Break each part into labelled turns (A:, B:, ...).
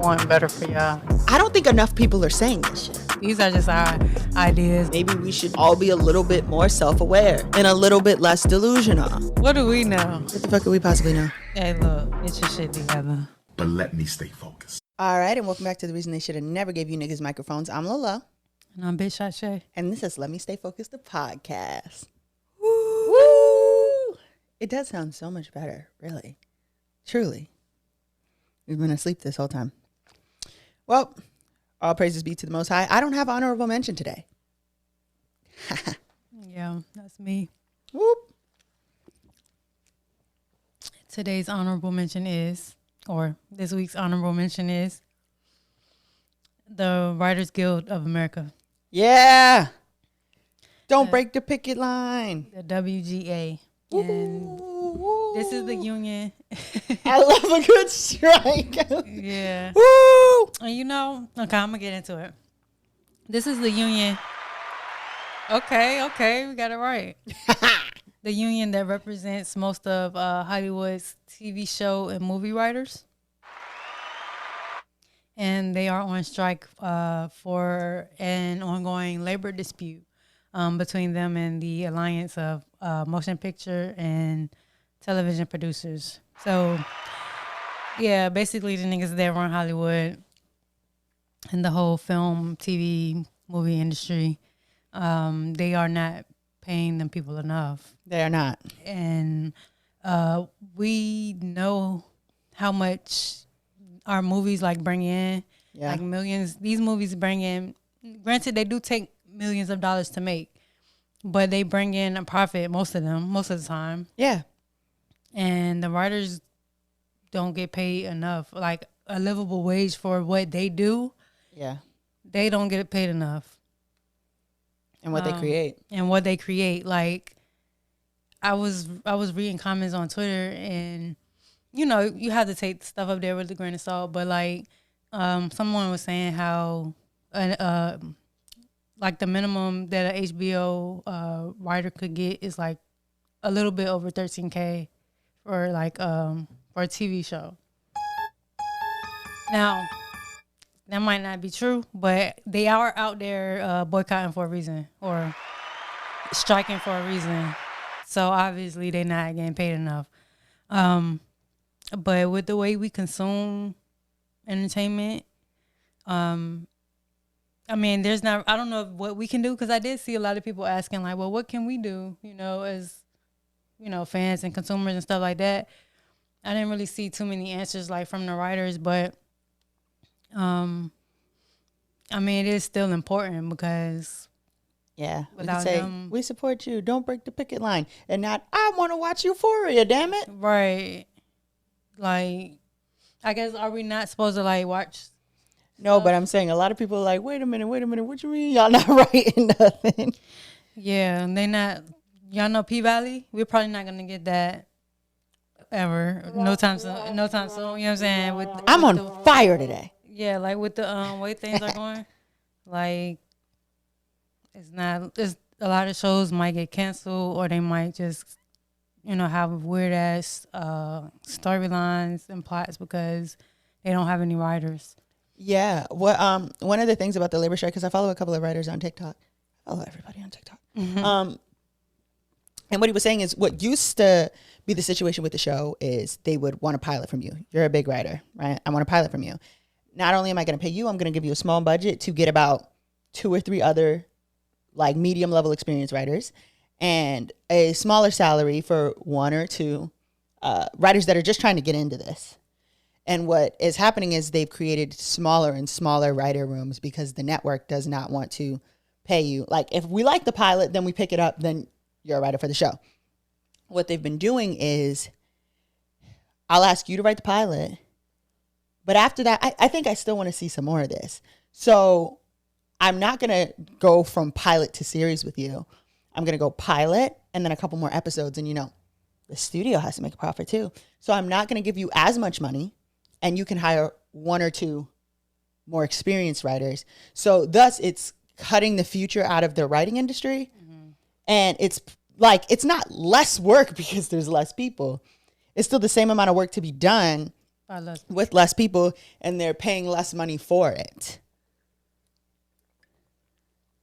A: want better for y'all.
B: I don't think enough people are saying this shit.
A: These are just our ideas.
B: Maybe we should all be a little bit more self-aware and a little bit less delusional.
A: What do we know?
B: What the fuck could we possibly know?
A: Hey, look, get your shit together.
C: But let me stay focused.
B: All right, and welcome back to The Reason They Should Have Never Gave You Niggas Microphones. I'm Lola.
A: And I'm Bitch Shae.
B: And this is Let Me Stay Focused, the podcast. Woo! It does sound so much better, really. Truly. We've been asleep this whole time. Well, all praises be to the Most High. I don't have honorable mention today.
A: Yeah, that's me.
B: Whoop.
A: Today's honorable mention is, or this week's honorable mention is, the Writers Guild of America.
B: Yeah. Don't break the picket line.
A: The WGA. And this is the union.
B: I love a good strike.
A: Yeah.
B: Woo!
A: And you know, okay, I'm going to get into it. This is the union. Okay, we got it right. The union that represents most of Hollywood's TV show and movie writers. And they are on strike for an ongoing labor dispute between them and the Alliance of Motion Picture and Television Producers. So, yeah, basically the niggas that run Hollywood and the whole film, TV, movie industry, they are not paying them people enough.
B: They are not.
A: And we know how much our movies like bring in, like millions. These movies bring in, granted they do take millions of dollars to make, but they bring in a profit, most of the time.
B: Yeah.
A: And the writers don't get paid enough, like a livable wage for what they do.
B: Yeah.
A: They don't get paid enough.
B: And what they create.
A: And what they create. Like, I was reading comments on Twitter, and you know, you have to take stuff up there with a grain of salt, but like someone was saying how like the minimum that an HBO writer could get is like a little bit over $13,000 for like for a TV show. Now, that might not be true, but they are out there boycotting for a reason or striking for a reason. So obviously they're not getting paid enough. But with the way we consume entertainment, I mean, I don't know what we can do, because I did see a lot of people asking like, well, what can we do, you know, as, you know, fans and consumers and stuff like that. I didn't really see too many answers like from the writers, but I mean, it is still important because
B: we can say, we support you, don't break the picket line, and not, I want to watch Euphoria, damn it.
A: Right. Like, I guess, are we not supposed to like watch?
B: No, but I'm saying a lot of people are like, wait a minute, what you mean y'all not writing nothing?
A: Yeah, and they not, y'all know P-Valley? We're probably not going to get that ever. No time soon, you know what I'm saying?
B: I'm on fire today.
A: Yeah, like with the way things are going, like, it's a lot of shows might get canceled, or they might just, you know, have weird ass storylines and plots because they don't have any writers. Yeah.
B: What one of the things about the labor strike, because I follow a couple of writers on TikTok. I follow everybody on TikTok. Mm-hmm. And what he was saying is, what used to be the situation with the show is they would want a pilot from you. You're a big writer, right? I want a pilot from you. Not only am I going to pay you, I'm going to give you a small budget to get about 2 or 3 other like medium level experienced writers, and a smaller salary for 1 or 2 writers that are just trying to get into this. And what is happening is they've created smaller and smaller writer rooms because the network does not want to pay you. Like, if we like the pilot, then we pick it up, then you're a writer for the show. What they've been doing is, I'll ask you to write the pilot, but after that, I think I still want to see some more of this. So I'm not going to go from pilot to series with you. I'm going to go pilot and then a couple more episodes. And, you know, the studio has to make a profit too. So I'm not going to give you as much money, and you can hire 1 or 2 more experienced writers. So thus it's cutting the future out of the writing industry. Mm-hmm. And it's like, it's not less work because there's less people. It's still the same amount of work to be done with less people, and they're paying less money for it.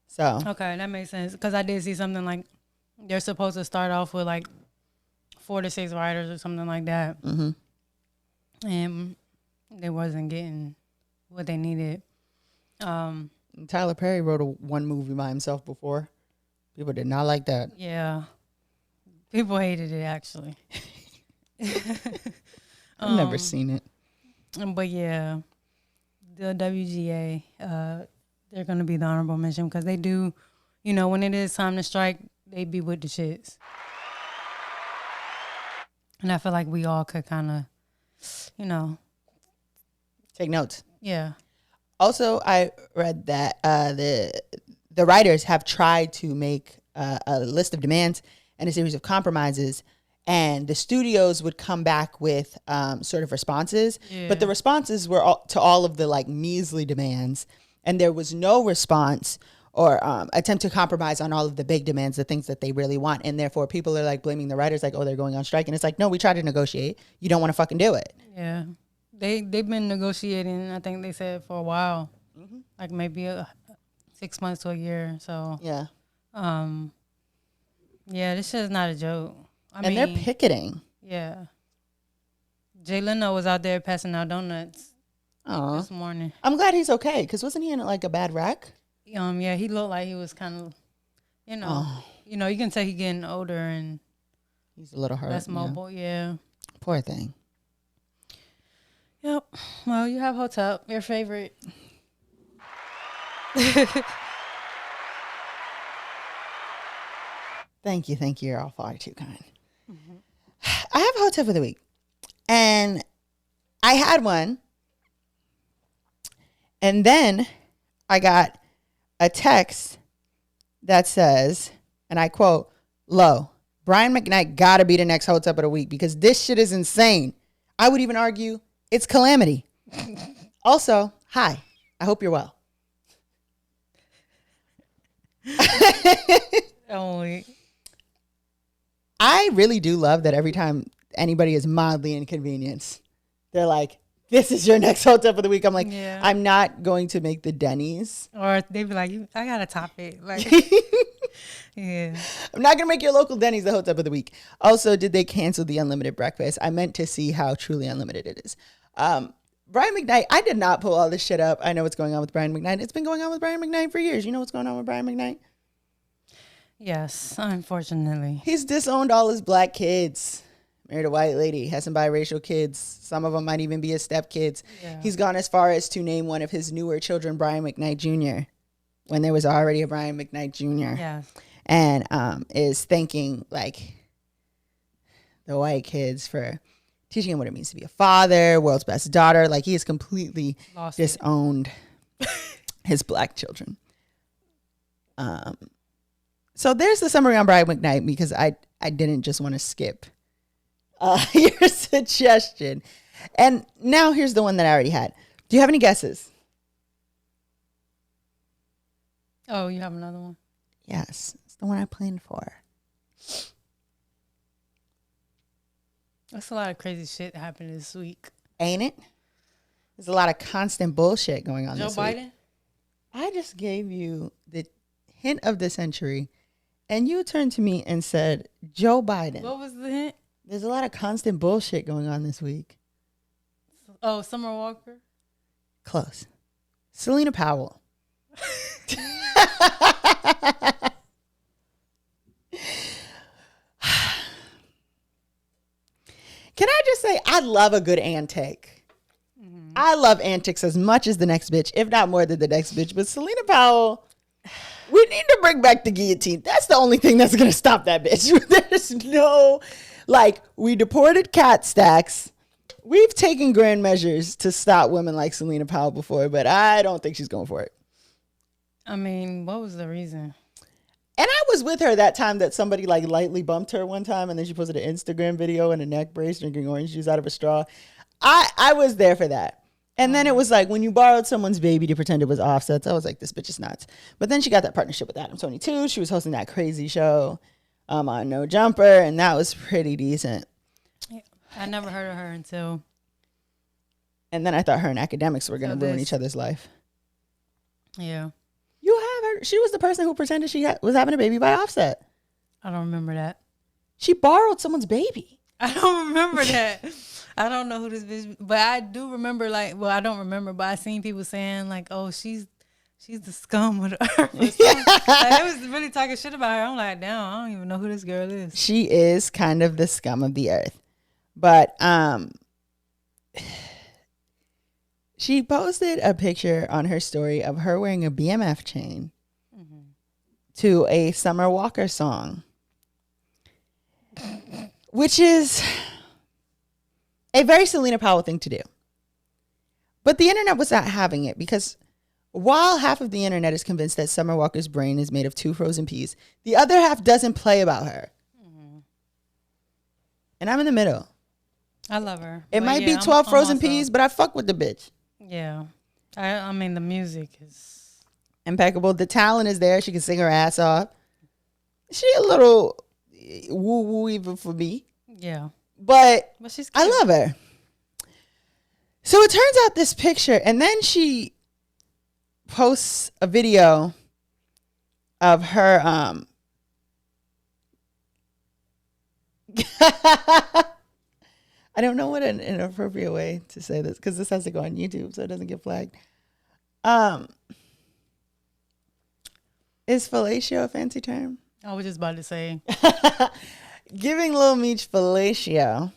B: So
A: okay, that makes sense because I did see something like they're supposed to start off with like 4 to 6 writers or something like that, and they wasn't getting what they needed.
B: Tyler Perry wrote one movie by himself before. People did not like that.
A: Yeah, people hated it actually.
B: I've never seen it.
A: But yeah, the WGA, they're going to be the honorable mention because they do, when it is time to strike, they be with the shits. And I feel like we all could kind of,
B: take notes.
A: Yeah.
B: Also, I read that the writers have tried to make a list of demands and a series of compromises, and the studios would come back with sort of responses. Yeah. But the responses were to all of the like measly demands, and there was no response or attempt to compromise on all of the big demands, the things that they really want. And therefore, people are like blaming the writers, like, oh, they're going on strike. And it's like, no, we tried to negotiate. You don't want to fucking do it.
A: Yeah. They've been negotiating, I think they said, for a while. Like maybe 6 months to a year. So,
B: yeah.
A: Yeah, this shit is not a joke. I
B: mean, they're picketing.
A: Yeah. Jay Leno was out there passing out donuts this morning.
B: I'm glad he's okay, because wasn't he in like a bad wreck?
A: Yeah, he looked like he was kind of, you can tell he's getting older and
B: he's a little hurt.
A: Less mobile, yeah.
B: Poor thing.
A: Yep. Well, you have Hotep, your favorite.
B: Thank you. You're all far too kind. I have Hotep of the week, and I had one, and then I got a text that says, and I quote, "Low, Brian McKnight gotta be the next Hotep of the week because this shit is insane. I would even argue it's calamity." Also, hi, I hope you're well. I really do love that every time anybody is mildly inconvenienced, they're like, this is your next Hotep of the week. I'm like, yeah. I'm not going to make the Denny's.
A: Or they'd be like, I got to top it. Like, yeah.
B: I'm not going to make your local Denny's the Hotep of the week. Also, did they cancel the unlimited breakfast? I meant to see how truly unlimited it is. Brian McKnight, I did not pull all this shit up. I know what's going on with Brian McKnight. It's been going on with Brian McKnight for years. You know what's going on with Brian McKnight?
A: Yes, unfortunately.
B: He's disowned all his black kids. Married a white lady, has some biracial kids. Some of them might even be his stepkids. Yeah. He's gone as far as to name one of his newer children Brian McKnight Jr. when there was already a Brian McKnight Jr.
A: Yeah.
B: And is thanking like the white kids for teaching him what it means to be a father, world's best daughter. Like he has completely disowned his black children. So there's the summary on Brian McKnight because I didn't just want to skip your suggestion. And now here's the one that I already had. Do you have any guesses?
A: Oh, you have another one?
B: Yes. It's the one I planned for.
A: That's a lot of crazy shit that happened this week.
B: Ain't it? There's a lot of constant bullshit going on
A: Joe
B: this
A: Biden?
B: week. I just gave you the hint of the century, and you turned to me and said, Joe Biden.
A: What was the hint?
B: There's a lot of constant bullshit going on this week.
A: Oh, Summer Walker?
B: Close. Celina Powell. Can I just say, I love a good antic. Mm-hmm. I love antics as much as the next bitch, if not more than the next bitch. But Celina Powell, we need to bring back the guillotine. That's the only thing that's going to stop that bitch. There's no, like, we deported cat stacks. We've taken grand measures to stop women like Celina Powell before, but I don't think she's going for it.
A: I mean, what was the reason?
B: And I was with her that time that somebody like lightly bumped her one time, and then she posted an Instagram video in a neck brace drinking orange juice out of a straw. I was there for that. And then it was like when you borrowed someone's baby to pretend it was Offset's, I was like, this bitch is nuts. But then she got that partnership with Adam 22. She was hosting that crazy show on No Jumper, and that was pretty decent.
A: Yeah, I never heard of her until
B: And then I thought her and academics were going to ruin each other's life.
A: Yeah.
B: You have her. She was the person who pretended she was having a baby by Offset.
A: I don't remember that.
B: She borrowed someone's baby.
A: I don't remember that. I don't know who this bitch, but I do remember, like, well, I don't remember, but I seen people saying, like, oh, she's the scum of the earth. Like, it was really talking shit about her. I'm like, damn, I don't even know who this girl is.
B: She is kind of the scum of the earth. But she posted a picture on her story of her wearing a BMF chain to a Summer Walker song, which is a very Celina Powell thing to do. But the internet was not having it, because while half of the internet is convinced that Summer Walker's brain is made of 2 frozen peas, the other half doesn't play about her. And I'm in the middle.
A: I love her.
B: It might be 12 frozen
A: also,
B: peas, but I fuck with the bitch.
A: Yeah. I mean, the music is
B: impeccable. The talent is there. She can sing her ass off. She a little woo-woo even for me.
A: Yeah.
B: But
A: she's cute.
B: I love her. So it turns out this picture, and then she posts a video of her I don't know what an inappropriate way to say this, because this has to go on YouTube so it doesn't get flagged. Is fellatio a fancy term?
A: I was just about to say.
B: Giving Lil Meech fellatio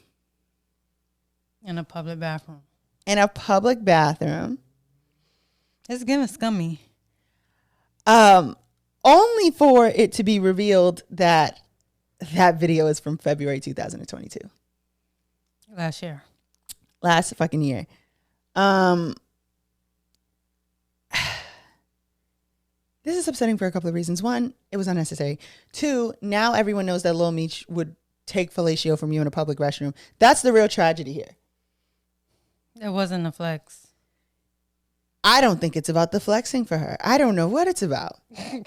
A: In a public bathroom.
B: In a public bathroom.
A: It's giving scummy.
B: Only for it to be revealed that that video is from February 2022. Last fucking year. This is upsetting for a couple of reasons. One, it was unnecessary. Two, now everyone knows that Lil Meech would take fellatio from you in a public restroom. That's the real tragedy here.
A: It wasn't a flex.
B: I don't think it's about the flexing for her. I don't know what it's about.
A: I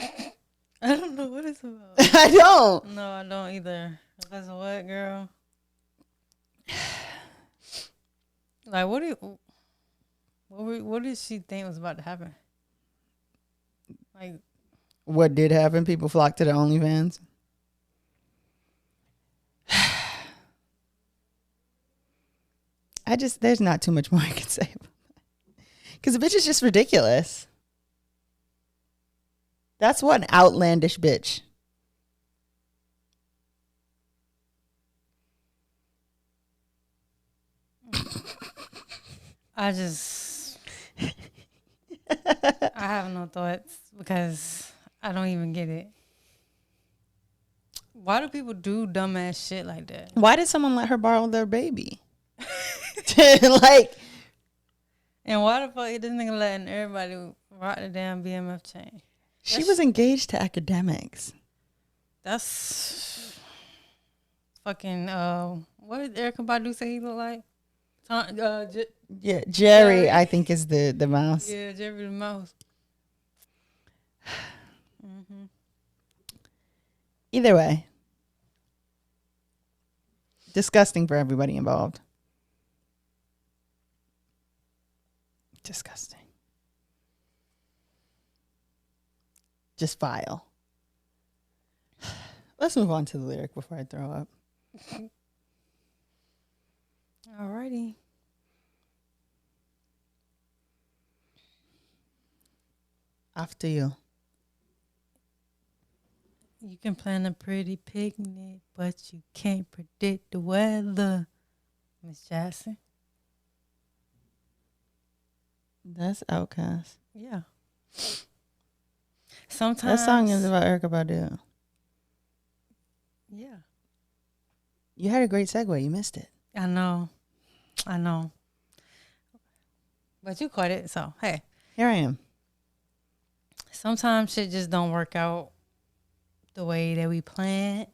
A: don't know what it's about.
B: I don't.
A: No, I don't either. Because what, girl? Like, what did she think was about to happen? Like,
B: what did happen? People flocked to the OnlyFans. There's not too much more I can say about that. Because the bitch is just ridiculous. That's one outlandish bitch.
A: I have no thoughts because I don't even get it. Why do people do dumbass shit like that?
B: Why did someone let her borrow their baby? Like,
A: and why the fuck this nigga letting everybody rock the damn BMF chain?
B: She was engaged to academics.
A: That's fucking what did Erykah Badu say he look like?
B: Jerry, I think, is the mouse.
A: Yeah, Jerry the mouse.
B: Either way, disgusting for everybody involved. Disgusting. Just vile. Let's move on to the lyric before I throw up.
A: Alrighty.
B: After you.
A: You can plan a pretty picnic, but you can't predict the weather. Miss Jackson.
B: That's Outkast.
A: Yeah. Sometimes
B: that song is about Erykah Badu.
A: Yeah.
B: You had a great segue. You missed it.
A: I know. But you caught it, so hey.
B: Here I am.
A: Sometimes shit just don't work out the way that we planned.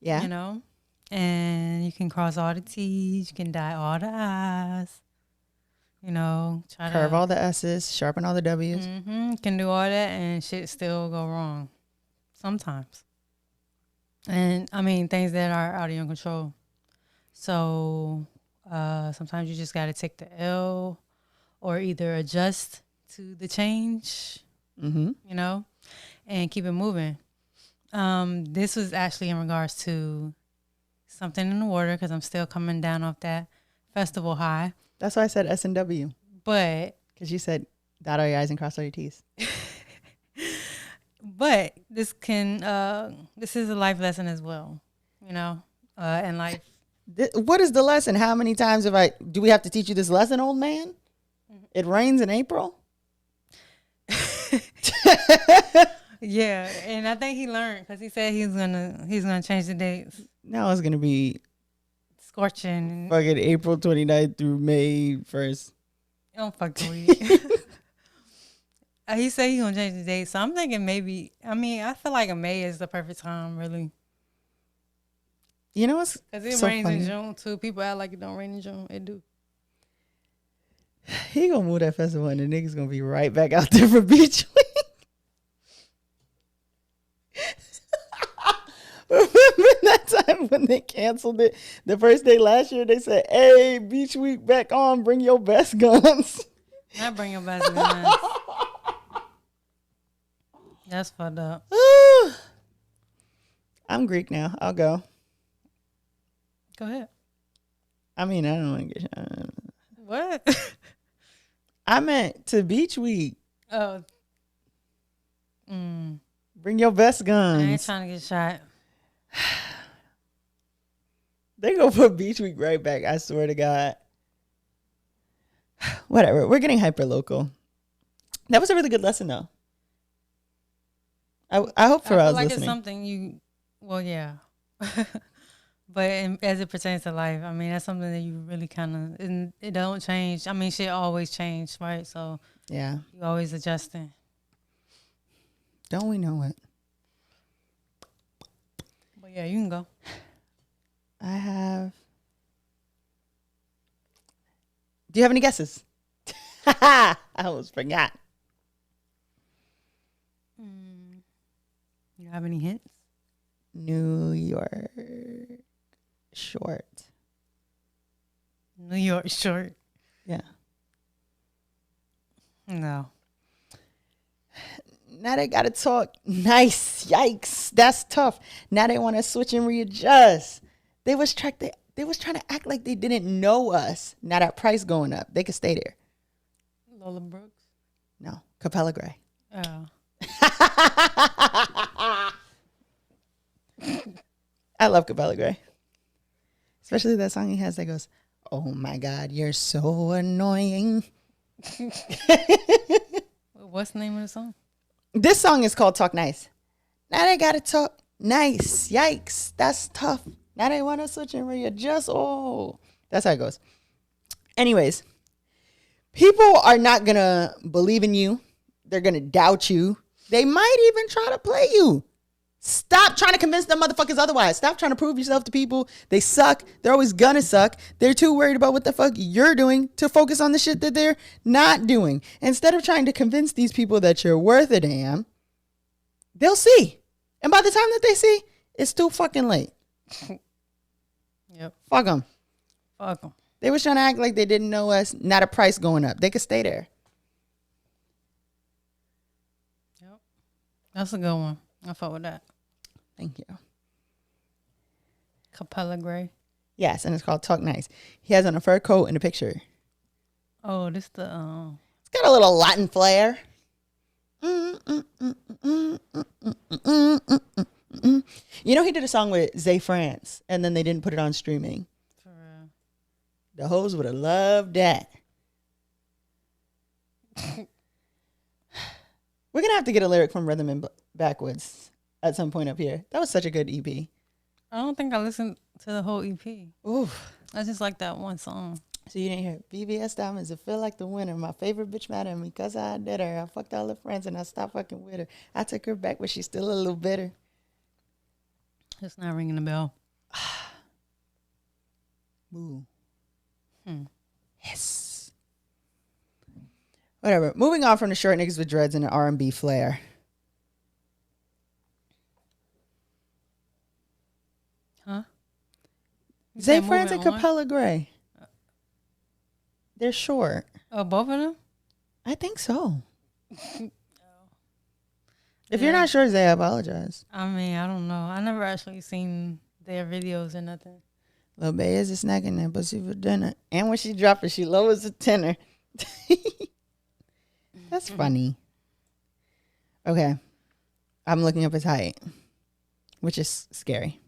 B: Yeah.
A: You know? And you can cross all the T's, you can dot all the I's. You know,
B: curve all the S's, sharpen all the W's.
A: Can do all that and shit still go wrong. Sometimes. And I mean, things that are out of your control. So Sometimes you just got to take the L or either adjust to the change, you know, and keep it moving. This was actually in regards to something in the water because I'm still coming down off that festival high.
B: That's why I said S&W.
A: But
B: Because you said dot all your I's and cross all your T's.
A: but this is a life lesson as well, you know, in life.
B: What is the lesson? How many times do we have to teach you this lesson, old man? It rains in April.
A: Yeah, and I think he learned because he said he's gonna change the dates.
B: Now it's gonna be
A: Scorching.
B: fucking April 29th through May 1st.
A: Don't fuck the weed. He said he's gonna change the date, so I'm thinking maybe. I mean, I feel like a May is the perfect time, really,
B: You know what's
A: because it
B: so
A: rains
B: funny?
A: in June too. People act like it don't rain in June. It do.
B: He gonna move that festival and the niggas gonna be right back out there for Beach Week. Remember that time when they canceled it? The first day last year, they said, "Hey, Beach Week back on. Bring your best guns."
A: Not bring your best guns. That's fucked up.
B: I'm Greek now. I'll go.
A: Go ahead.
B: I mean, I don't want to get shot.
A: What?
B: I meant to Beach Week.
A: Oh.
B: Bring your best
A: I ain't
B: guns.
A: trying to get shot.
B: They gonna put Beach Week right back. I swear to God. Whatever. We're getting hyper local. That was a really good lesson, though. I hope
A: I
B: Pharrell's
A: feel like
B: listening.
A: it's something you. Well, yeah. But as it pertains to life, I mean, that's something that you really kind of, it don't change. I mean, shit always change, right? So
B: Yeah.
A: you always adjusting.
B: Don't we know it?
A: But yeah, you can go.
B: I have. Do you have any guesses? I almost forgot.
A: You have any hints?
B: New York short.
A: New York short.
B: Yeah.
A: No.
B: Now they gotta talk nice. Yikes. That's tough. Now they want to switch and readjust. They was trying to act like they didn't know us. Now that price going up, they could stay there.
A: Lola Brooks.
B: No. Capella Gray.
A: Oh.
B: I love Capella Gray. Especially that song he has that goes, "Oh my God, you're so annoying."
A: What's the name of the song?
B: This song is called Talk Nice. Now they gotta talk nice. Yikes. That's tough. Now they want to switch and readjust. Oh, that's how it goes. Anyways, people are not gonna believe in you. They're gonna doubt you. They might even try to play you. Stop trying to convince them motherfuckers otherwise. Stop trying to prove yourself to people. They suck. They're always gonna suck. They're too worried about what the fuck you're doing to focus on the shit that they're not doing. Instead of trying to convince these people that you're worth a damn, they'll see. And by the time that they see, it's too fucking late.
A: Yep.
B: Fuck them.
A: Fuck them.
B: They was trying to act like they didn't know us. Not a price going up. They could stay there.
A: Yep. That's a good one. I fuck with that.
B: Thank you.
A: Capella Gray.
B: Yes, and it's called Talk Nice. He has on a fur coat in the picture.
A: Oh, this the
B: It's got a little Latin flair. You know, he did a song with Zay France, and then they didn't put it on streaming.
A: for real.
B: The hoes would have loved that. We're going to have to get a lyric from Rhythm and Backwoods at some point up here. That was such a good EP.
A: I don't think I listened to the whole EP.
B: Ooh.
A: I just like that one song.
B: So you didn't hear BBS Diamonds, it feel like the winner. My favorite bitch mad at me because I did her. I fucked all her friends and I stopped fucking with her. I took her back, but she's still a little bitter.
A: It's not ringing the bell.
B: Ooh. Yes. Whatever. Moving on from the short niggas with dreads and the R&B flair.
A: Huh?
B: Zay
A: said
B: France and
A: moving on?
B: Capella Gray. They're short.
A: Oh, both of them?
B: I think so. If you're not sure, Zay, I apologize.
A: I mean, I don't know. I never actually seen their videos or nothing.
B: Lil Bae is a snack in that pussy for dinner. And when she drop it, she lowers the tenor. That's funny. Okay. I'm looking up his height, which is scary.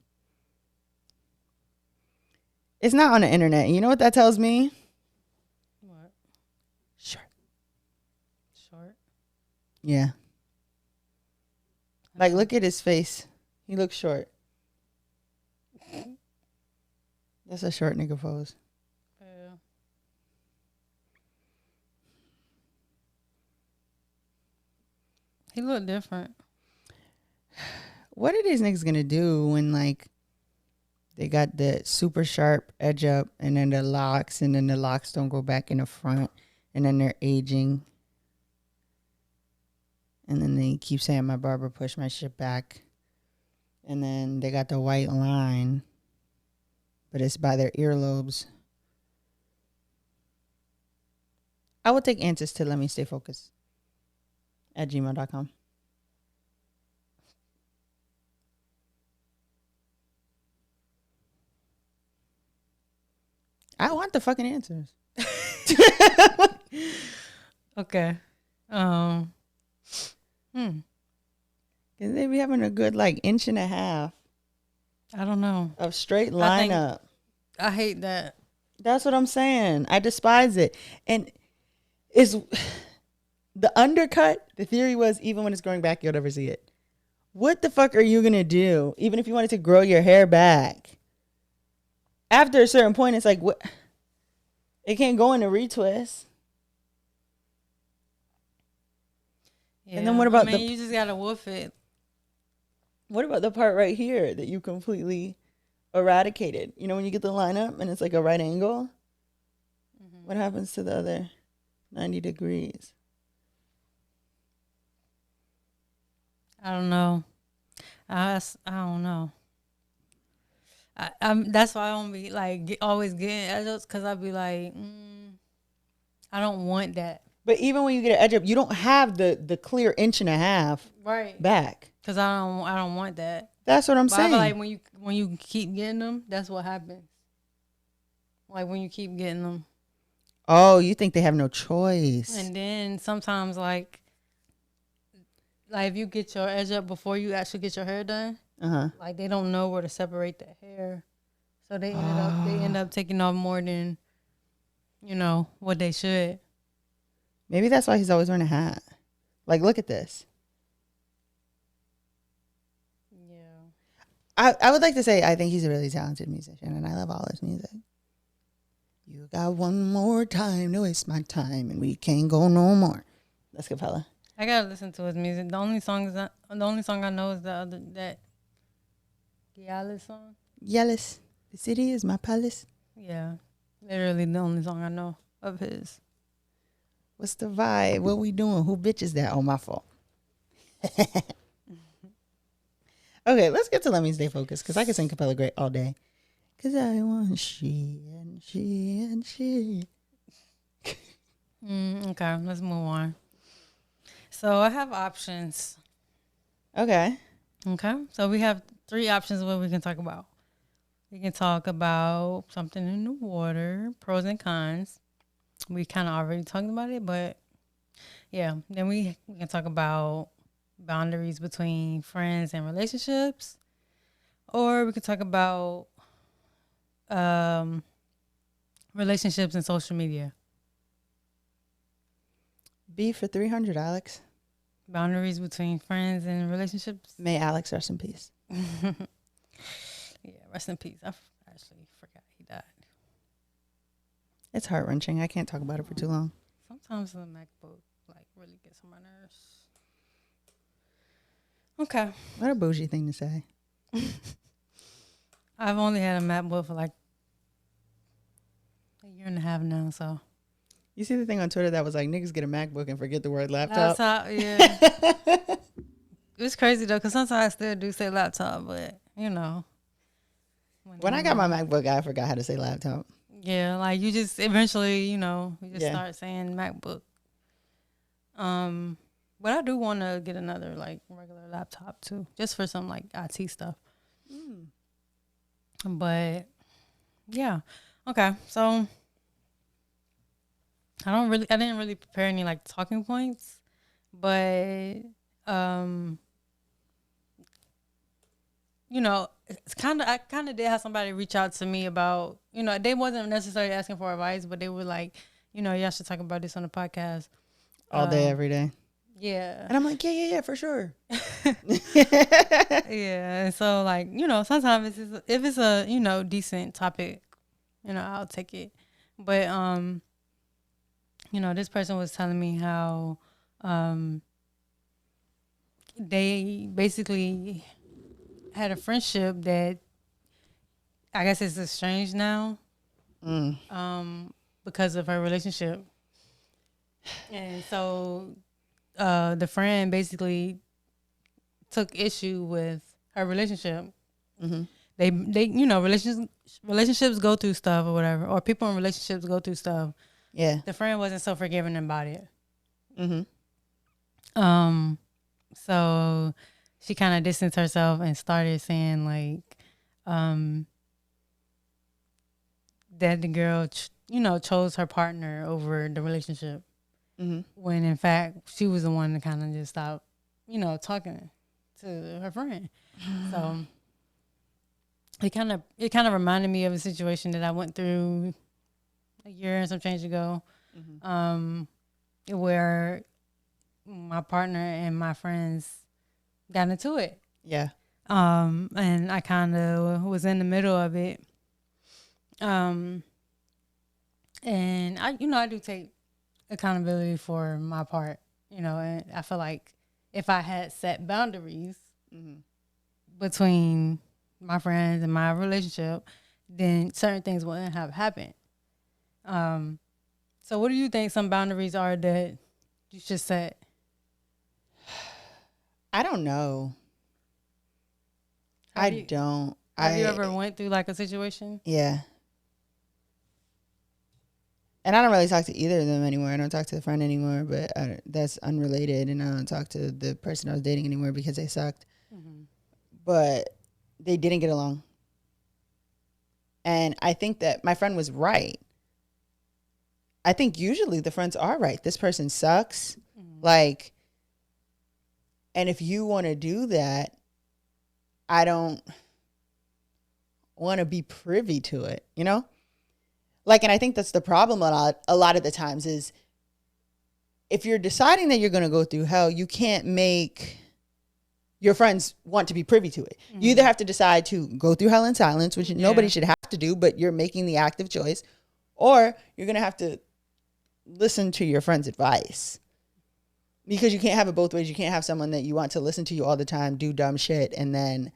B: It's not on the internet. You know what that tells me?
A: What?
B: Short.
A: Short?
B: Yeah. Like, look at his face. He looks short. That's a short nigga pose.
A: Yeah. He look different.
B: What are these niggas gonna do when, like, they got the super sharp edge up and then the locks don't go back in the front and then they're aging? And then they keep saying my barber pushed my shit back. And then they got the white line, but it's by their earlobes. I will take answers to let me stay focused at gmail.com. I want the fucking answers.
A: Okay.
B: Cause they be having a good like inch and a half
A: I don't know.
B: of straight lineup.
A: I hate that.
B: That's what I'm saying. I despise it. And is the undercut, the theory was even when it's growing back, you'll never see it. What the fuck are you gonna do? Even if you wanted to grow your hair back. After a certain point, it's like what it can't go in a retwist.
A: Yeah.
B: And then what about
A: you just gotta woof it.
B: What about the part right here that you completely eradicated? You know, when you get the lineup and it's like a right angle, what happens to the other 90 degrees?
A: I don't know. I don't know. I'm that's why I don't be like always getting edges because I be like, I don't want that.
B: But even when you get an edge up, you don't have the clear inch and a half
A: Right.
B: back.
A: Because I don't want that.
B: That's what I'm
A: But
B: saying.
A: I feel like when you keep getting them, that's what happens. Like when you keep getting them.
B: Oh, you think they have no choice?
A: And then sometimes like if you get your edge up before you actually get your hair done, like they don't know where to separate the hair, so they end up taking off more than what they should.
B: Maybe that's why he's always wearing a hat. Like, look at this.
A: Yeah.
B: I would like to say I think he's a really talented musician, and I love all his music. You got one more time to waste my time, and we can't go no more. That's good, fella.
A: I gotta listen to his music. The only song I know is that Gialis song.
B: Yellis, the city is my palace.
A: Yeah, literally the only song I know of his.
B: What's the vibe? What we doing? Who bitch is that? Oh, my fault. Okay, let's get to Let Me Stay Focused because I can sing Capella Great all day. Because I want she and she and she.
A: Okay, let's move on. So I have options.
B: Okay.
A: Okay, so we have 3 options of what we can talk about. We can talk about something in the water, pros and cons. We kind of already talked about it, but yeah. Then we can talk about boundaries between friends and relationships, or we could talk about relationships and social media.
B: B for 300, Alex.
A: Boundaries between friends and relationships.
B: May Alex rest in peace.
A: Yeah, rest in peace. I actually forgot he died.
B: It's heart-wrenching. I can't talk about it for too long.
A: Sometimes the MacBook really gets on my nerves. Okay.
B: What a bougie thing to say.
A: I've only had a MacBook for a year and a half now, so.
B: You see the thing on Twitter that was like, niggas get a MacBook and forget the word laptop?
A: Laptop, yeah. It's crazy, though, because sometimes I still do say laptop, but,
B: When I got my MacBook, I forgot how to say laptop.
A: Yeah, like you just eventually, you just
B: Yeah.
A: start saying MacBook. But I do want to get another like regular laptop too, just for some like IT stuff. But yeah, okay. So I didn't really prepare any like talking points, but um, I kind of did have somebody reach out to me about, they wasn't necessarily asking for advice, but they were like, y'all should talk about this on the podcast.
B: All day, every day.
A: Yeah.
B: And I'm like, yeah, for sure.
A: Yeah. And so like, sometimes if it's a, decent topic, I'll take it. But, this person was telling me how, they basically had a friendship that I guess is estranged now, because of her relationship. And so the friend basically took issue with her relationship.
B: Mm-hmm.
A: They relationships go through stuff or whatever, or people in relationships go through stuff.
B: Yeah.
A: The friend wasn't so forgiving about it.
B: Mm-hmm.
A: So she kind of distanced herself and started saying like, that the girl, chose her partner over the relationship.
B: Mm-hmm.
A: When in fact she was the one that kind of just stopped, talking to her friend. So it kind of reminded me of a situation that I went through a year and some change ago, where my partner and my friends got into it.
B: Yeah.
A: And I kind of was in the middle of it. And I do take accountability for my part, and I feel like if I had set boundaries between my friends and my relationship, then certain things wouldn't have happened. So what do you think some boundaries are that you should set?
B: I don't know.
A: Have you ever went through like a situation?
B: Yeah. And I don't really talk to either of them anymore. I don't talk to the friend anymore, but that's unrelated. And I don't talk to the person I was dating anymore because they sucked. But they didn't get along. And I think that my friend was right. I think usually the friends are right. This person sucks. Like, and if you want to do that, I don't want to be privy to it, Like, and I think that's the problem a lot of the times is if you're deciding that you're going to go through hell, you can't make your friends want to be privy to it. You either have to decide to go through hell in silence, which nobody should have to do, but you're making the active choice, or you're going to have to listen to your friend's advice. Because you can't have it both ways. You can't have someone that you want to listen to you all the time, do dumb shit, and then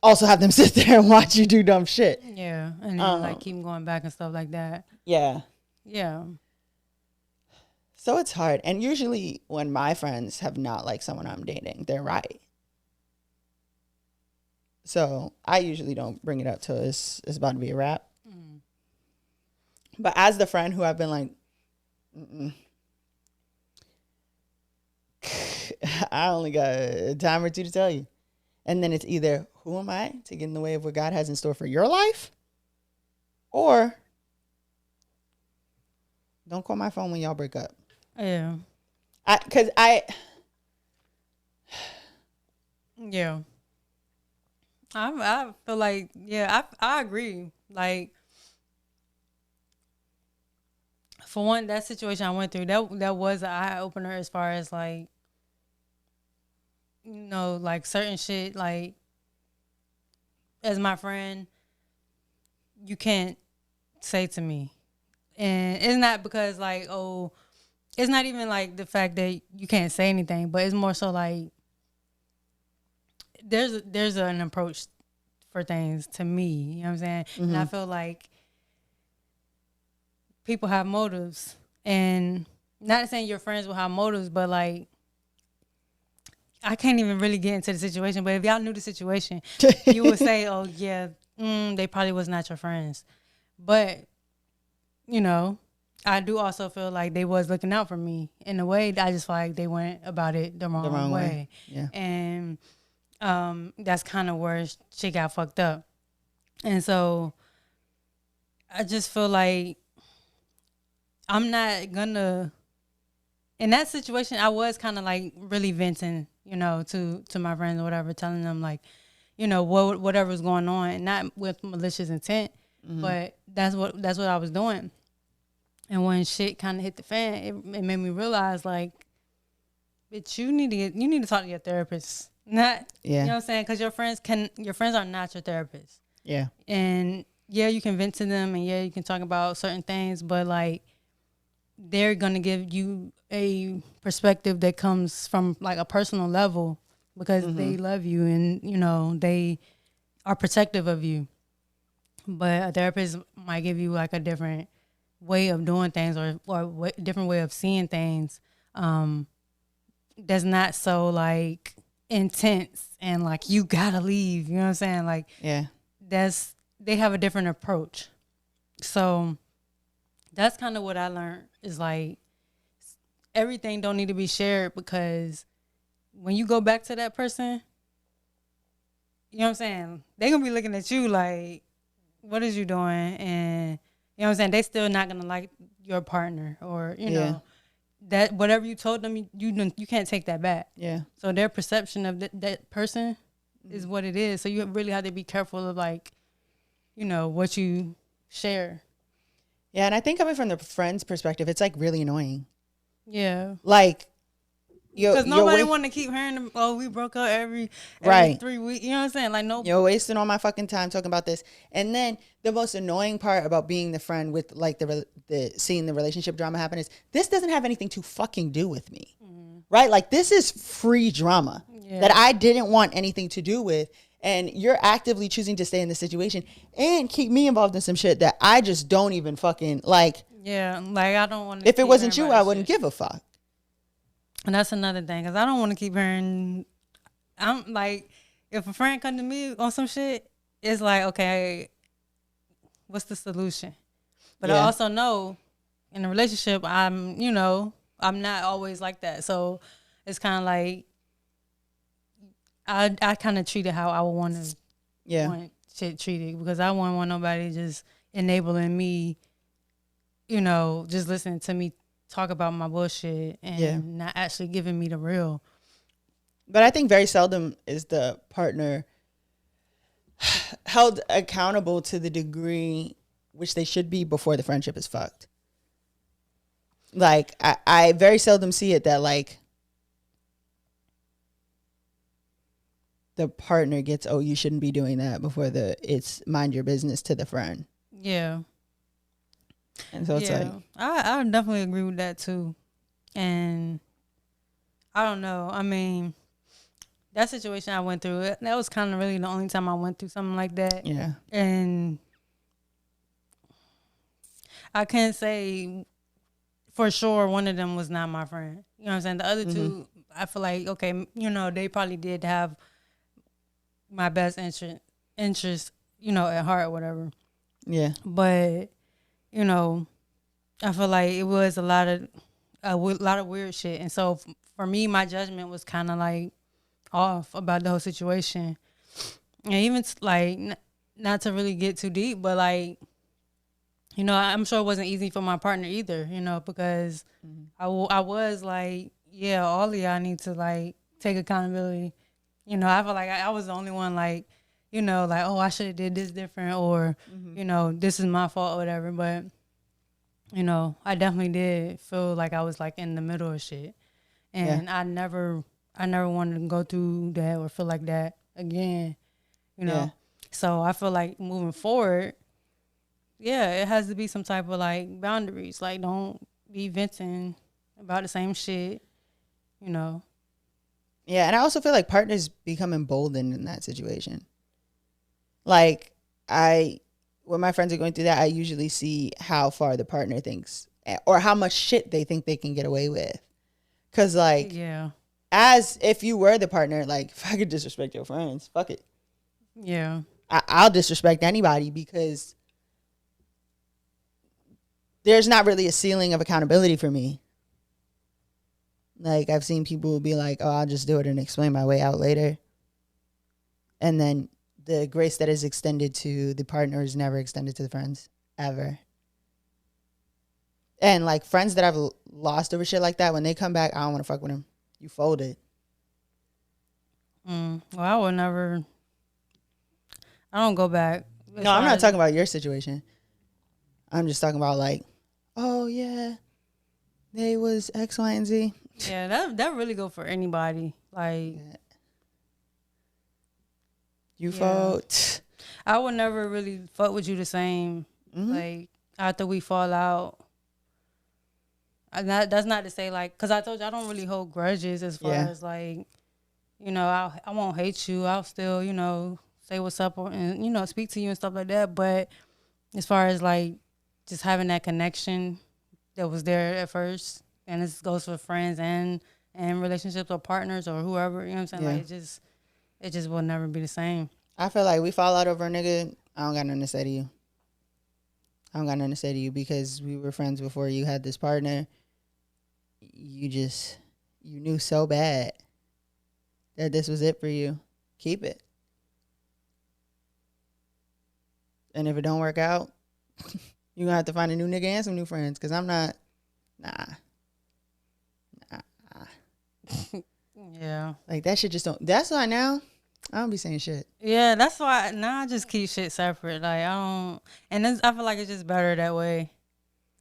B: also have them sit there and watch you do dumb shit.
A: Yeah, and then like keep going back and stuff like that.
B: Yeah.
A: Yeah.
B: So it's hard. And usually when my friends have not liked someone I'm dating, they're right. So I usually don't bring it up till it's about to be a wrap. But as the friend who I've been like, I only got a time or two to tell you. And then it's either, who am I to get in the way of what God has in store for your life? Or don't call my phone when y'all break up.
A: Yeah. Yeah. I feel like, I agree. Like, for one, that situation I went through, that was an eye opener as far as like, like certain shit, like as my friend, you can't say to me. And it's not because like, oh, it's not even like the fact that you can't say anything, but it's more so like there's an approach for things to me, you know what I'm saying? And I feel like people have motives, and not saying your friends will have motives, but like I can't even really get into the situation, but if y'all knew the situation, you would say, oh yeah, they probably was not your friends. But, you know, I do also feel like they was looking out for me in a way. I just feel like they went about it the wrong way.
B: Yeah.
A: And that's kind of where shit got fucked up. And so I just feel like I'm not gonna, in that situation, I was kind of like really venting, you know, to my friends or whatever, telling them like, you know, whatever was going on, not with malicious intent, but that's what I was doing. And when shit kind of hit the fan, it made me realize like, bitch, you need to talk to your therapist, not, you know what I'm saying? Because your friends are not your therapist.
B: Yeah.
A: And yeah, you can vent to them, and yeah, you can talk about certain things, but like, they're gonna give you a perspective that comes from like a personal level because they love you and, you know, they are protective of you. But a therapist might give you like a different way of doing things or different way of seeing things that's not so like intense and like you gotta leave, you know what I'm saying? Like,
B: Yeah.
A: They have a different approach. So that's kind of what I learned is like everything don't need to be shared, because when you go back to that person, you know what I'm saying, they're gonna be looking at you like, what is you doing? And you know what I'm saying, they still not gonna like your partner, or you know, that whatever you told them, you can't take that back.
B: Yeah.
A: So their perception of that person is what it is. So you really have to be careful of like, you know, what you share.
B: Yeah, and I think coming from the friend's perspective, it's like really annoying.
A: Yeah.
B: Like,
A: because nobody want to keep hearing them, oh, we broke up every
B: right
A: 3 weeks. You know what I'm saying? Like, no.
B: You're wasting all my fucking time talking about this. And then the most annoying part about being the friend with like the seeing the relationship drama happen is this doesn't have anything to fucking do with me. Right? Like, this is free drama that I didn't want anything to do with. And you're actively choosing to stay in the situation and keep me involved in some shit that I just don't even fucking like.
A: Yeah, like I don't want to.
B: If it wasn't you, I wouldn't give a fuck.
A: And that's another thing, because I don't want to keep hearing. I'm like, if a friend come to me on some shit, it's like, okay, what's the solution? But I also know in a relationship, I'm not always like that. So it's kind of like, I kind of treat it how I would want to want shit treated, because I wouldn't want nobody just enabling me, you know, just listening to me talk about my bullshit and not actually giving me the real.
B: But I think very seldom is the partner held accountable to the degree which they should be before the friendship is fucked. Like, I very seldom see it that like the partner gets, oh, you shouldn't be doing that, before it's mind your business to the friend.
A: Yeah.
B: And so it's like,
A: I definitely agree with that too. And I don't know. I mean, that situation I went through, that was kind of really the only time I went through something like that.
B: Yeah.
A: And I can't say for sure one of them was not my friend. You know what I'm saying? The other two, I feel like, okay, you know, they probably did have my best interest, you know, at heart or whatever.
B: Yeah.
A: But, you know, I feel like it was a lot of weird shit. And so for me, my judgment was kind of like off about the whole situation. And even like, not to really get too deep, but like, you know, I'm sure it wasn't easy for my partner either, you know, because I was like, yeah, all of y'all need to like take accountability. You know, I feel like I was the only one like, you know, like, oh, I should have did this different, or, you know, this is my fault or whatever. But, you know, I definitely did feel like I was like in the middle of shit. And I never wanted to go through that or feel like that again, you know. Yeah. So I feel like moving forward, it has to be some type of like boundaries. Like, don't be venting about the same shit, you know.
B: Yeah, and I also feel like partners become emboldened in that situation. Like, when my friends are going through that, I usually see how far the partner thinks, or how much shit they think they can get away with. Because, like, as if you were the partner, like, if I could disrespect your friends, fuck it.
A: Yeah.
B: I'll disrespect anybody because there's not really a ceiling of accountability for me. Like, I've seen people be like, oh, I'll just do it and explain my way out later. And then the grace that is extended to the partner is never extended to the friends, ever. And, like, friends that I've lost over shit like that, when they come back, I don't want to fuck with them. You folded.
A: Well, I would never. I don't go back.
B: No, I'm not talking about your situation. I'm just talking about, like, oh, yeah, they was X, Y, and Z.
A: Yeah, that really go for anybody. Like,
B: you fold.
A: I would never really fuck with you the same. Like, after we fall out. That's not to say, like, because I told you I don't really hold grudges as far as, like, you know, I won't hate you. I'll still, you know, say what's up and, you know, speak to you and stuff like that. But as far as, like, just having that connection that was there at first, and this goes for friends and relationships or partners or whoever, you know what I'm saying?
B: Yeah.
A: Like, it just will never be the same.
B: I feel like we fall out over a nigga, I don't got nothing to say to you. I don't got nothing to say to you because we were friends before you had this partner. You knew so bad that this was it for you. Keep it. And if it don't work out, you're going to have to find a new nigga and some new friends because I'm not, nah.
A: Yeah.
B: Like, that shit just don't, that's why now I don't be saying shit.
A: Yeah, that's why now I just keep shit separate. Like, I don't, and I feel like it's just better that way.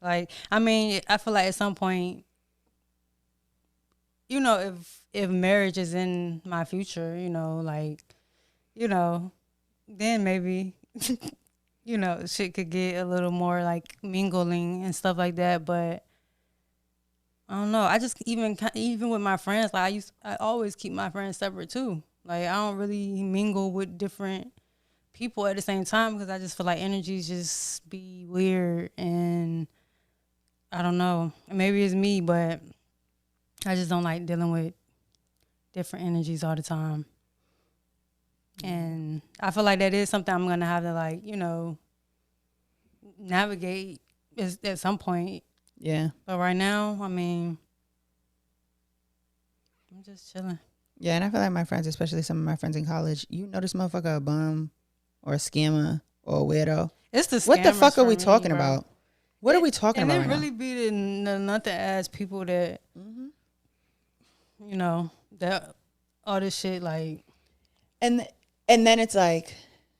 A: Like, I mean, I feel like at some point, you know, if marriage is in my future, you know, like, you know, then maybe, you know, shit could get a little more like mingling and stuff like that. But I don't know. I just even with my friends, like I always keep my friends separate too. Like, I don't really mingle with different people at the same time because I just feel like energies just be weird, and I don't know. Maybe it's me, but I just don't like dealing with different energies all the time. And I feel like that is something I'm gonna have to, like, you know, navigate at some point.
B: Yeah.
A: But right now, I mean, I'm just chilling.
B: Yeah, and I feel like my friends, especially some of my friends in college, you know this motherfucker a bum or a scammer or a weirdo.
A: It's the
B: what the fuck are we
A: me,
B: talking
A: bro.
B: about? What are we talking about?
A: And
B: right
A: it really
B: now?
A: be the nothing ass people that, you know, that all this shit, like.
B: And then it's like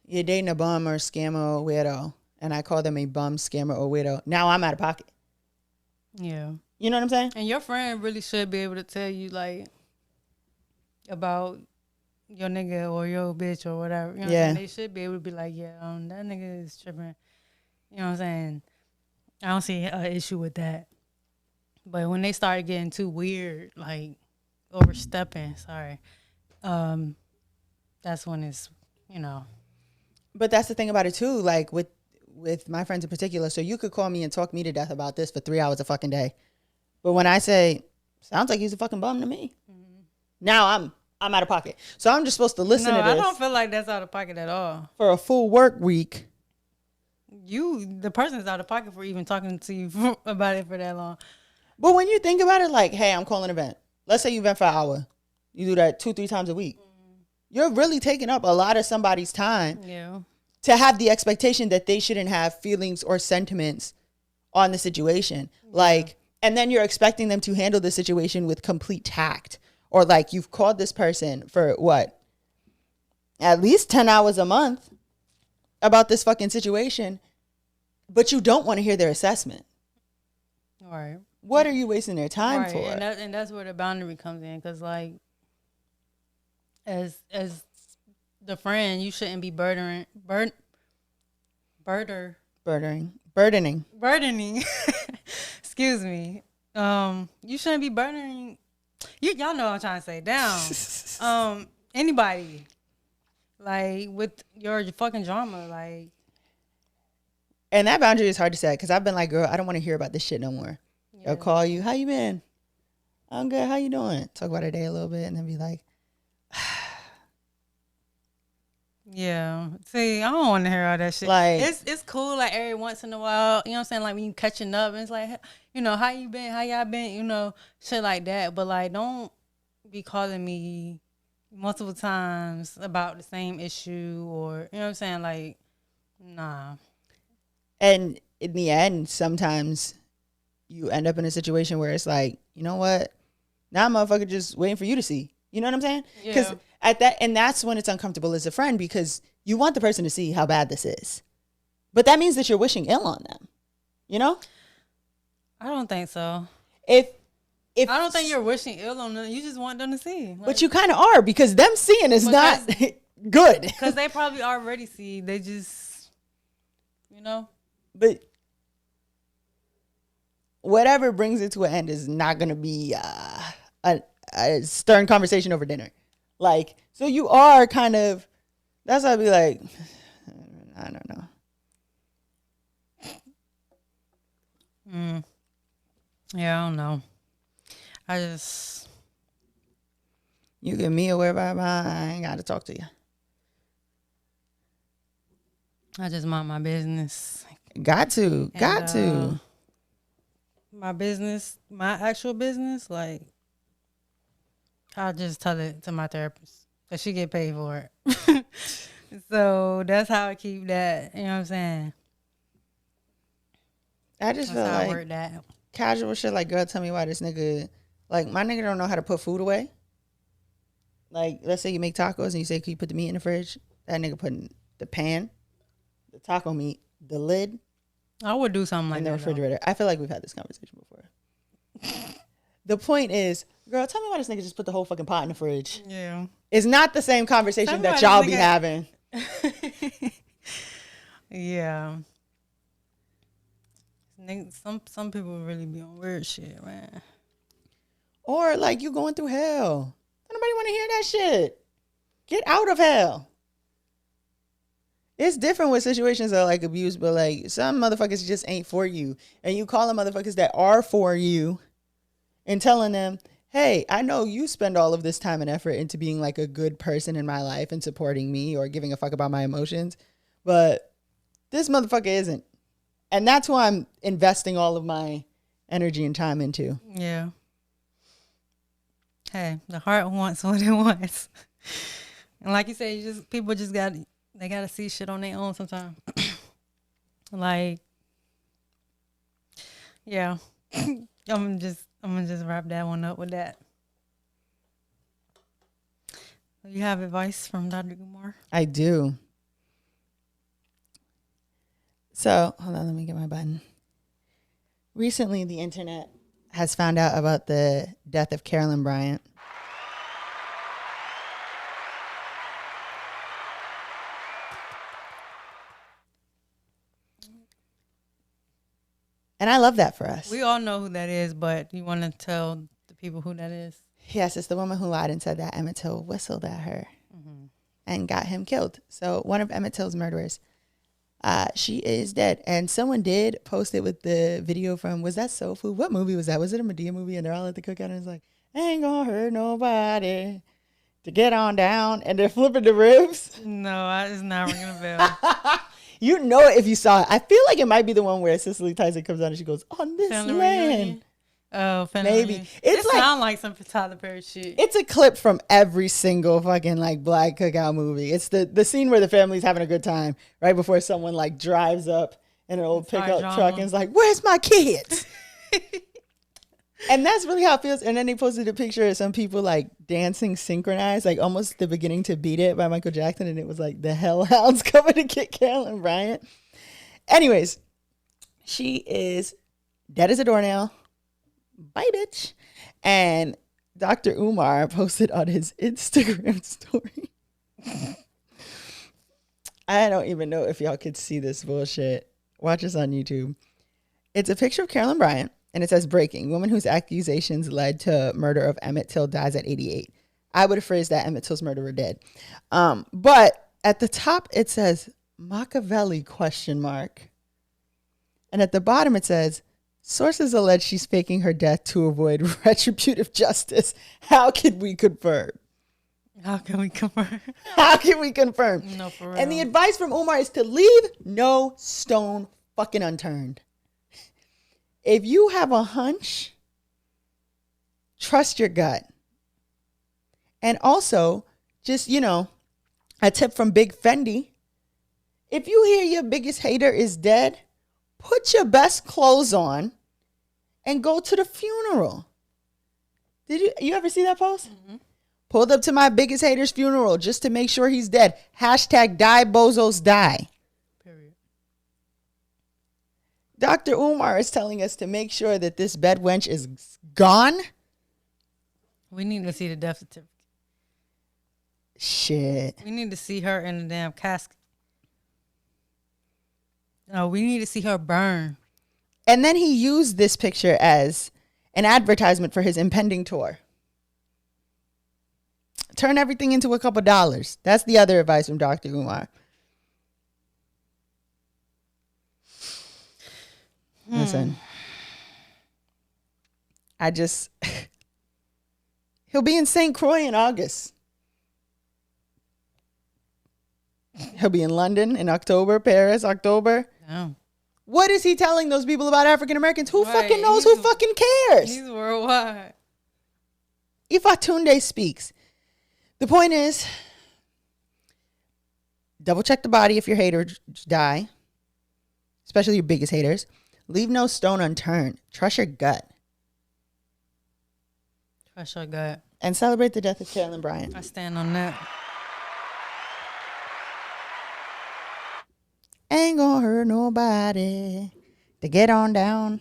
B: you're dating a bum or a scammer or a weirdo, and I call them a bum, scammer, or weirdo. Now I'm out of pocket.
A: Yeah.
B: You know what I'm saying?
A: And your friend really should be able to tell you, like, about your nigga or your bitch or whatever. You know what I'm saying? They should be able to be like, yeah, that nigga is tripping. You know what I'm saying? I don't see an issue with that. But when they start getting too weird, like overstepping, that's when it's, you know.
B: But that's the thing about it too, like with my friends in particular. So you could call me and talk me to death about this for 3 hours a fucking day. But when I say, sounds like he's a fucking bum to me. Now I'm out of pocket. So I'm just supposed to listen to this.
A: I don't feel like that's out of pocket at all.
B: For a full work week.
A: The person's out of pocket for even talking to you about it for that long.
B: But when you think about it, like, hey, I'm calling an event. Let's say you vent for an hour. You do that 2-3 times a week. You're really taking up a lot of somebody's time.
A: Yeah.
B: To have the expectation that they shouldn't have feelings or sentiments on the situation. Yeah. Like, and then you're expecting them to handle the situation with complete tact. Or like you've called this person for what? At least 10 hours a month about this fucking situation. But you don't want to hear their assessment.
A: All right.
B: What are you wasting their time for?
A: And that's where the boundary comes in. Because, like, as the friend, you shouldn't be burdening. Excuse me. You shouldn't be burdening. Y'all know what I'm trying to say. Down. Anybody, like, with your fucking drama, like.
B: And that boundary is hard to set because I've been like, girl, I don't want to hear about this shit no more. Yeah. I'll call you. How you been? I'm good. How you doing? Talk about our day a little bit and then be like,
A: Yeah. See, I don't want to hear all that shit.
B: Like,
A: It's cool like every once in a while, you know what I'm saying? Like when you catching up and it's like, you know, how you been? How y'all been? You know, shit like that. But like don't be calling me multiple times about the same issue or you know what I'm saying? Like, nah.
B: and in the end, sometimes you end up in a situation where it's like, you know what? Now motherfucker just waiting for you to see. You know what I'm saying? Because
A: Yeah.
B: at that, and that's when it's uncomfortable as a friend because you want the person to see how bad this is. But that means that you're wishing ill on them. You know?
A: I don't think so.
B: If
A: I don't think you're wishing ill on them. You just want them to see. Like,
B: but you kind of are because them seeing is not good.
A: Because they probably already see. They just, you know?
B: But whatever brings it to an end is not going to be a stern conversation over dinner. Like, so you are kind of, that's why I'd be like, I don't know.
A: Yeah, I don't know. I just,
B: You give me a word bye bye, I ain't got to talk to you.
A: I just mind my business.
B: Got to.
A: My business, my actual business, like, I'll just tell it to my therapist because she get paid for it. So that's how I keep that. You know what I'm saying?
B: I just
A: That's
B: feel
A: how I
B: like
A: work that.
B: casual shit like, girl, tell me why this nigga, like, my nigga don't know how to put food away. Like, let's say you make tacos and you say, can you put the meat in the fridge? That nigga putting the pan, the taco meat, the lid,
A: I would do something like
B: in the
A: that.
B: refrigerator. I feel like we've had this conversation before. The point is, girl, tell me why this nigga just put the whole fucking pot in the fridge.
A: Yeah.
B: It's not the same conversation that
A: Tell
B: y'all
A: me
B: be
A: why
B: having.
A: Yeah. Some people really be on weird shit, man.
B: Or like you going through hell. Nobody want to hear that shit. Get out of hell. It's different with situations that are like abuse, but like some motherfuckers just ain't for you. And you call them motherfuckers that are for you and telling them, hey, I know you spend all of this time and effort into being like a good person in my life and supporting me or giving a fuck about my emotions, but this motherfucker isn't. And that's who I'm investing all of my energy and time into.
A: Yeah. Hey, the heart wants what it wants. And like you said, people just gotta see shit on their own sometimes. Like, yeah. I'm gonna just wrap that one up with that. You have advice from Dr. Kumar?
B: I do. So, hold on, let me get my button. Recently, the internet has found out about the death of Carolyn Bryant. And I love that for us.
A: We all know who that is, but you want to tell the people who that is?
B: Yes, it's the woman who lied and said that Emmett Till whistled at her and got him killed. So one of Emmett Till's murderers, she is dead. And someone did post it with the video from, was that Soul Food? What movie was that? Was it a Medea movie? And they're all at the cookout and it's like, ain't gonna hurt nobody to get on down. And they're flipping the ribs.
A: No, it's not ringing a bell.
B: You know it if you saw it. I feel like it might be the one where Cicely Tyson comes on and she goes, on this
A: Family
B: land.
A: Reunion? Oh, family
B: Maybe.
A: reunion.
B: It's
A: It
B: like,
A: sound like some Tyler Perry shit.
B: it's a clip from every single fucking like black cookout movie. It's the scene where the family's having a good time right before someone like drives up in an old pickup truck and is like, where's my kids? And that's really how it feels. And then they posted a picture of some people like dancing synchronized, like almost the beginning to Beat It by Michael Jackson. And it was like the hellhounds coming to get Carolyn Bryant. Anyways, she is dead as a doornail. Bye, bitch. And Dr. Umar posted on his Instagram story. I don't even know if y'all could see this bullshit. Watch us on YouTube. It's a picture of Carolyn Bryant, and it says, breaking. Woman whose accusations led to murder of Emmett Till dies at 88. I would have phrased that Emmett Till's murderer dead. But at the top, it says, Machiavelli, question mark. And at the bottom, it says, sources allege she's faking her death to avoid retributive justice. How can we confirm?
A: How can we confirm?
B: How can we confirm?
A: No, for real.
B: And the advice from Umar is to leave no stone fucking unturned. If you have a hunch, trust your gut. And also, just, a tip from Big Fendi. If you hear your biggest hater is dead, put your best clothes on and go to the funeral. Did you ever see that post? Mm-hmm. Pulled up to my biggest hater's funeral just to make sure he's dead. Hashtag die bozos die.
A: Period.
B: Dr. Umar is telling us to make sure that this bed wench is gone.
A: We need to see the death certificate.
B: Shit.
A: We need to see her in the damn casket. No, we need to see her burn.
B: And then he used this picture as an advertisement for his impending tour. Turn everything into a couple dollars. That's the other advice from Dr. Umar. Listen, he'll be in St. Croix in August. He'll be in London in October, Paris, October.
A: Damn.
B: What is he telling those people about African Americans? Who
A: Right.
B: fucking knows? Who fucking cares?
A: He's worldwide.
B: Ifatunde speaks. The point is, double check the body if your haters die, especially your biggest haters. Leave no stone unturned. Trust your gut.
A: Trust your gut.
B: And celebrate the death of Carolyn Bryant.
A: I stand on that.
B: Ain't gonna hurt nobody to get on down.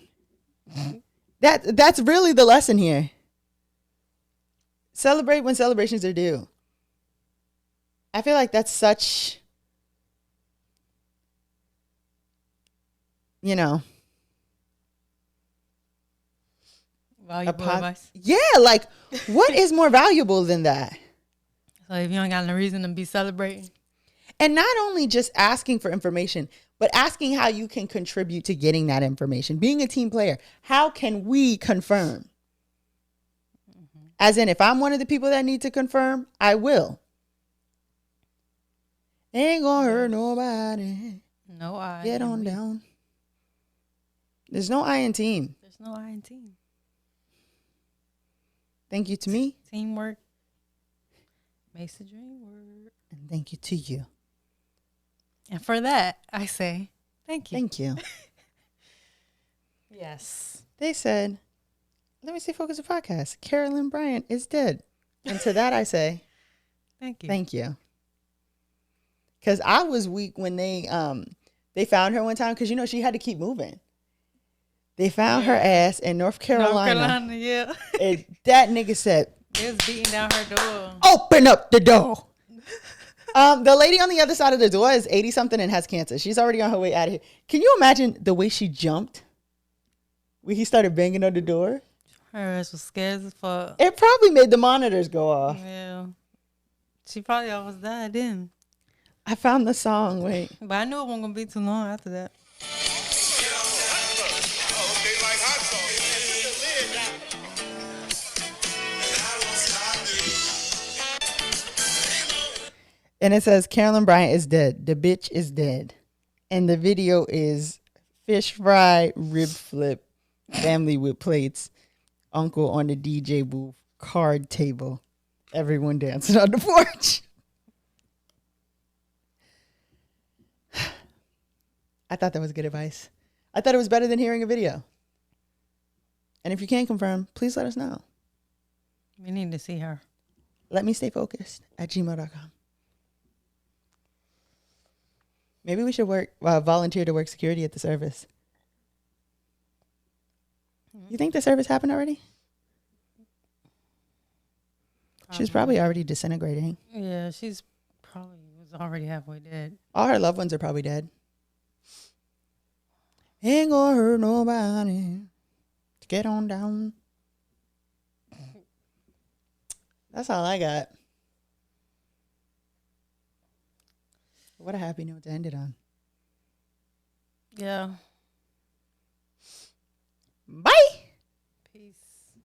B: That's really the lesson here. Celebrate when celebrations are due. I feel like that's such,
A: Valuable advice.
B: Yeah, like what is more valuable than that?
A: So if you ain't got no reason to be celebrating.
B: And not only just asking for information, but asking how you can contribute to getting that information. Being a team player, how can we confirm? As in, if I'm one of the people that need to confirm, I will. Ain't gonna hurt nobody.
A: No I.
B: Get on down. There's no I in team.
A: There's no I in team.
B: Thank you to me.
A: Teamwork makes the dream work.
B: And thank you to you.
A: And for that, I say thank you.
B: Thank you.
A: Yes.
B: They said, let me see Focus the Podcast. Carolyn Bryant is dead. And to that I say,
A: thank you.
B: Thank you. Because I was weak when they found her one time because, she had to keep moving. They found her ass in North Carolina.
A: Yeah.
B: And that nigga said,
A: They was beating down her door.
B: open up the door. The lady on the other side of the door is 80-something and has cancer. She's already on her way out of here. Can you imagine the way she jumped when he started banging on the door?
A: Her ass was scared as fuck.
B: It probably made the monitors go off.
A: Yeah. She probably almost died then.
B: I found the song. Wait.
A: But I knew it wasn't going to be too long after that.
B: And it says, Carolyn Bryant is dead. The bitch is dead. And the video is fish fry, rib flip, family with plates, uncle on the DJ booth, card table, everyone dancing on the porch. I thought that was good advice. I thought it was better than hearing a video. And if you can't confirm, please let us know.
A: We need to see her.
B: Let me stay focused at gmail.com. Maybe we should volunteer to work security at the service. You think the service happened already? She's probably already disintegrating.
A: Yeah, she's probably was already halfway dead.
B: All her loved ones are probably dead. Ain't gonna hurt nobody. Get on down. That's all I got. What a happy note to end it on.
A: Yeah.
B: Bye.